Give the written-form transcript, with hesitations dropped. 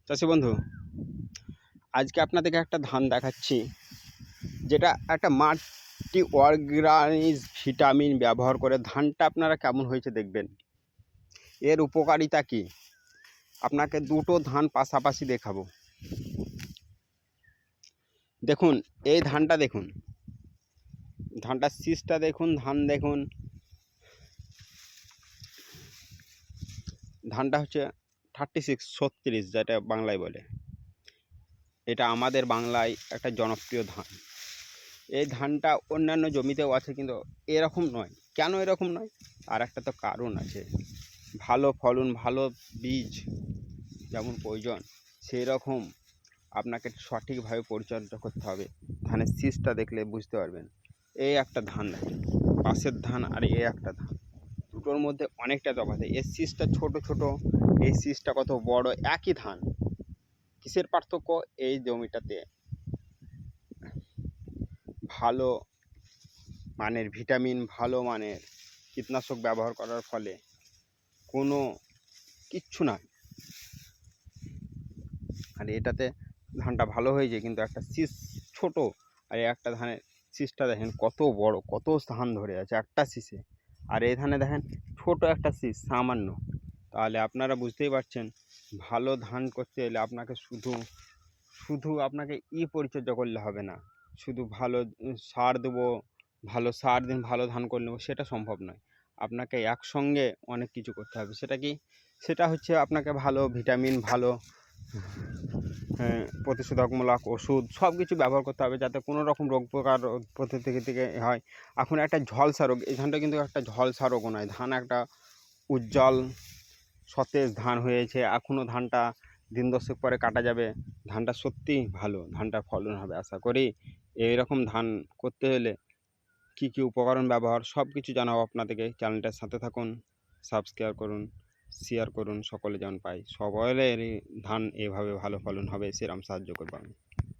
চাষি বন্ধু, আজকে আপনাদেরকে একটা ধান দেখাচ্ছি, যেটা একটা মাল্টি অর্গানিক ভিটামিন ব্যবহার করে ধানটা আপনারা কেমন হয়েছে দেখবেন। এর উপকারিতা কি আপনাকে দুটো ধান পাশাপাশি দেখাবো। দেখুন, এই ধানটা দেখুন, ধানটার শীষটা দেখুন, দেখুন, ধানটা হচ্ছে 36 যেটা বাংলায় বলে। এটা আমাদের বাংলায় একটা জনপ্রিয় ধান। এই ধানটা অন্যান্য জমিতেও আছে, কিন্তু এরকম নয়। কেন এরকম নয়? আর একটা তো কারণ আছে। ভালো ফলন, ভালো বীজ যেমন প্রয়োজন, সেই রকম আপনাকে সঠিকভাবে পরিচর্যা করতে হবে। ধানের শীষটা দেখলে বুঝতে পারবেন। এই একটা ধান দেখেন, পাশের ধান আর এই একটা ধান, দুটোর মধ্যে অনেকটা তফাৎ। এর শীষটা ছোট ছোট, এই শীষটা কত বড়। একই ধান, কিসের পার্থক্য? এই জমিটাতে ভালো মানের ভিটামিন, ভালো মানের কীটনাশক ব্যবহার করার ফলে কোনো কিচ্ছু না। আর এটাতে ধানটা ভালো হয়েছে, কিন্তু একটা শীষ ছোট। আর একটা ধানের শীষটা দেখেন কত বড়, কত ধান ধরে আছে একটা শীষে। আর এই ধানে দেখেন ছোট একটা শীষ, সামান্য। তাহলে আপনারা বুঝতেই পারছেন, ভালো ধান করতে হলে আপনাকে শুধু শুধু আপনাকে পরিচর্যা করলে হবে না। শুধু ভালো সার দেবো, ভালো সার দিন ভালো ধান করে নেবো, সেটা সম্ভব নয়। আপনাকে একসঙ্গে অনেক কিছু করতে হবে। সেটা কি? সেটা হচ্ছে আপনাকে ভালো ভিটামিন, ভালো প্রতিষেধকমূলক ওষুধ সব কিছু ব্যবহার করতে হবে, যাতে কোনো রকম রোগ পোকার প্রতিরোধ থেকে হয়। এখন একটা ঝলসা রোগ, এই ধানটা কিন্তু একটা ঝলসা রোগও নয়। ধান একটা উজ্জ্বল সতেজ ধান হয়েছে। এখনও ধানটা দিন 10 পরে কাটা যাবে। ধানটা সত্যিই ভালো, ধানটার ফলন হবে আশা করি। এইরকম ধান করতে হলে কী কী উপকরণ ব্যবহার, সব কিছু জানাবো আপনাদেরকে। চ্যানেলটার সাথে থাকুন, সাবস্ক্রাইব করুন, শেয়ার করুন, সকলে যেমন পায়। সকলেরই ধান এভাবে ভালো ফলন হবে সেরকম সাহায্য করবো আমি।